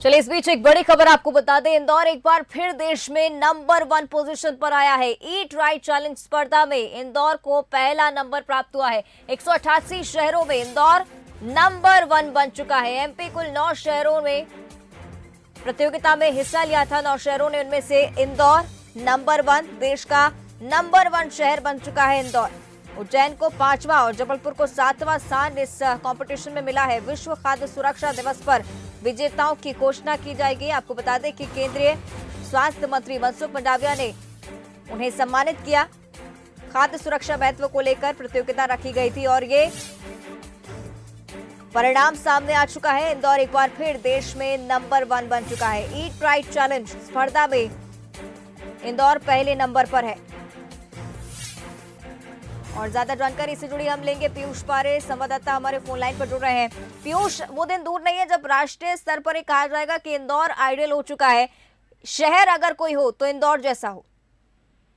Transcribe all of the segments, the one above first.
चलिए इस बीच एक बड़ी खबर आपको बता दें। इंदौर एक बार फिर देश में नंबर 1 पोजीशन पर आया है। ईट राइट चैलेंज स्पर्धा में इंदौर को पहला नंबर प्राप्त हुआ है। 188 शहरों में इंदौर नंबर 1 बन चुका है। एमपी कुल 9 शहरों में प्रतियोगिता में हिस्सा लिया था। 9 शहरों ने, उनमें से इंदौर नंबर 1 देश का नंबर 1 शहर बन चुका है। इंदौर उज्जैन को 5वां और जबलपुर को 7वां स्थान इस कंपटीशन में मिला है। विश्व खाद्य सुरक्षा दिवस पर विजेताओं की घोषणा की जाएगी। आपको बता दें कि केंद्रीय स्वास्थ्य मंत्री मनसुख मंडाविया ने उन्हें सम्मानित किया। खाद्य सुरक्षा महत्व को लेकर प्रतियोगिता रखी गई थी और ये परिणाम सामने आ चुका है। इंदौर एक बार फिर देश में नंबर 1 बन चुका है। ईट राइट चैलेंज स्पर्धा में इंदौर पहले नंबर पर है। और ज्यादा जानकारी से जुड़ी हम लेंगे पीयूष पारे, संवाददाता हमारे फोन लाइन पर जुड़ रहे हैं। पीयूष, वो दिन दूर नहीं है जब राष्ट्रीय स्तर पर कहा जाएगा कि इंदौर आइडियल हो चुका है। शहर अगर कोई हो तो इंदौर जैसा हो।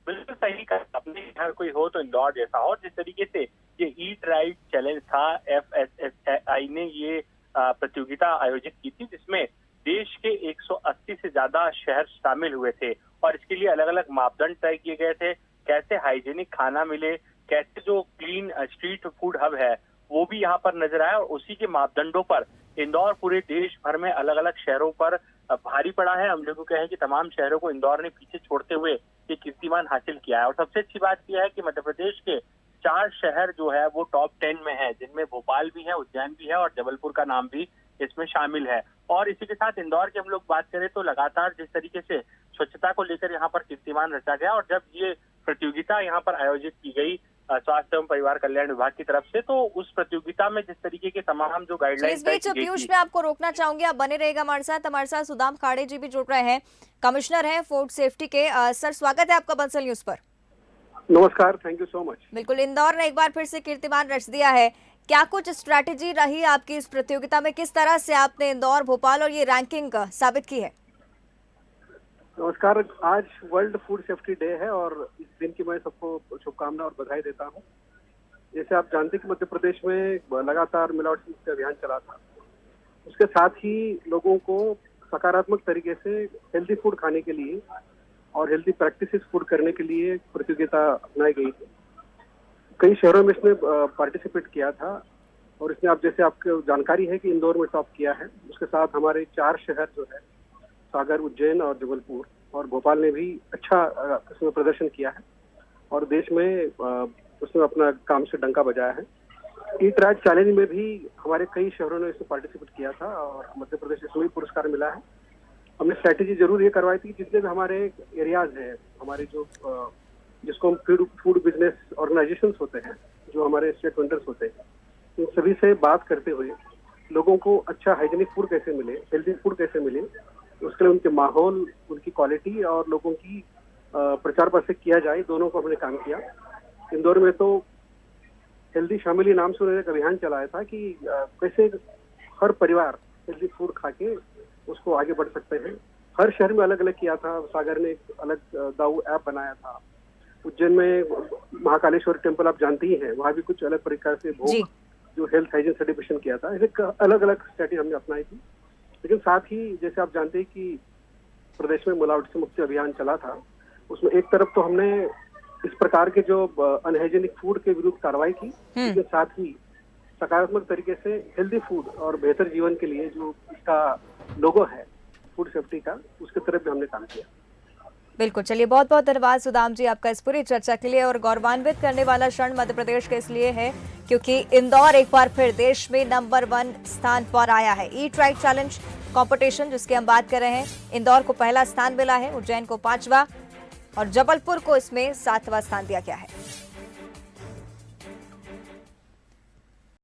बिल्कुल सही कहा आपने, शहर कोई हो तो इंदौर जैसा हो। जिस तरीके से ये ईट राइट चैलेंज था, FSSAI ने ये प्रतियोगिता आयोजित की थी जिसमें देश के 180 से ज्यादा शहर शामिल हुए थे और इसके लिए अलग अलग मापदंड तय किए गए थे। कैसे हाइजीनिक खाना मिले, कैसे जो क्लीन स्ट्रीट फूड हब है वो भी यहाँ पर नजर आया और उसी के मापदंडों पर इंदौर पूरे देश भर में अलग अलग शहरों पर भारी पड़ा है। हम लोग कहें कि तमाम शहरों को इंदौर ने पीछे छोड़ते हुए ये कीर्तिमान हासिल किया है। और सबसे अच्छी बात यह है कि मध्य प्रदेश के 4 शहर जो है वो टॉप 10 में है, जिनमें भोपाल भी है, उज्जैन भी है और जबलपुर का नाम भी इसमें शामिल है। और इसी के साथ इंदौर की हम लोग बात करें तो लगातार जिस तरीके से स्वच्छता को लेकर यहाँ पर कीर्तिमान रचा गया और जब ये प्रतियोगिता यहाँ पर आयोजित की गई स्वास्थ्य एवं परिवार कल्याण विभाग की तरफ से, तो उस प्रतियोगिता में जिस तरीके के तमाम जो गाइडलाइंस इस बीच पीयूष में आपको रोकना चाहूंगी, आप बने रहेगा हमारे साथ सुदाम खाड़े जी भी जुड़ रहे हैं, कमिश्नर हैं फूड सेफ्टी के। सर, स्वागत है आपका बंसल न्यूज पर। नमस्कार, थैंक यू सो मच। बिल्कुल, इंदौर ने एक बार फिर से कीर्तिमान रच दिया है। क्या कुछ स्ट्रैटेजी रही आपकी इस प्रतियोगिता में? किस तरह से आपने इंदौर, भोपाल और ये रैंकिंग साबित की है? नमस्कार, आज वर्ल्ड फूड सेफ्टी डे है और इस दिन की मैं सबको शुभकामनाएं और बधाई देता हूं। जैसे आप जानते हैं कि मध्य प्रदेश में लगातार मिलावट से मुक्ति अभियान चला था, उसके साथ ही लोगों को सकारात्मक तरीके से हेल्दी फूड खाने के लिए और हेल्दी प्रैक्टिसेस फूड करने के लिए प्रतियोगिता अपनाई गई थी। कई शहरों में इसने पार्टिसिपेट किया था और इसने, आप जैसे आपको जानकारी है कि इंदौर में टॉप किया है। उसके साथ हमारे 4 शहर जो है, सागर, उज्जैन और जबलपुर और भोपाल ने भी अच्छा इसमें प्रदर्शन किया है और देश में उसने अपना काम से डंका बजाया है। ईट राइट चैलेंज में भी हमारे कई शहरों ने इसमें पार्टिसिपेट किया था और मध्य प्रदेश इसमें भी पुरस्कार मिला है। हमने स्ट्रैटेजी जरूर ये करवाई थी कि जितने भी हमारे एरियाज हैं, हमारे जो जिसको हम फूड बिजनेस ऑर्गेनाइजेशंस होते हैं, जो हमारे स्टेट वेंडर्स होते हैं, इन सभी से बात करते हुए लोगों को अच्छा हाइजीनिक फूड कैसे मिले, हेल्दी फूड कैसे मिले, उसके लिए उनके माहौल, उनकी क्वालिटी और लोगों की प्रचार प्रसार किया जाए, दोनों को हमने काम किया। इंदौर में तो हेल्दी शामिली नाम से उन्होंने एक अभियान चलाया था कि कैसे हर परिवार हेल्दी फूड खा के उसको आगे बढ़ सकते हैं। हर शहर में अलग अलग किया था। सागर ने एक अलग दाऊ ऐप बनाया था। उज्जैन में महाकालेश्वर टेम्पल आप जानती ही हैं, वहाँ भी कुछ अलग प्रकार से भोग जो हेल्थ हाइजीन सर्टिफिकेशन किया था। ऐसे अलग अलग स्ट्रैटेजी हमने अपनाई थी। लेकिन साथ ही जैसे आप जानते हैं कि प्रदेश में मिलावट से मुक्ति अभियान चला था, उसमें एक तरफ तो हमने इस प्रकार के जो अनहाइजीनिक फूड के विरुद्ध कार्रवाई की, लेकिन साथ ही सकारात्मक तरीके से हेल्दी फूड और बेहतर जीवन के लिए जो इसका लोगो है फूड सेफ्टी का, उसके तरफ भी हमने काम किया। बिल्कुल, चलिए बहुत बहुत धन्यवाद सुदाम जी आपका इस पूरी चर्चा के लिए। और गौरवान्वित करने वाला क्षण मध्य प्रदेश के इसलिए है क्योंकि इंदौर एक बार फिर देश में नंबर 1 स्थान पर आया है। ईट राइट चैलेंज कंपटीशन जिसकी हम बात कर रहे हैं, इंदौर को पहला स्थान मिला है, उज्जैन को 5वां और जबलपुर को इसमें 7वां स्थान दिया गया है।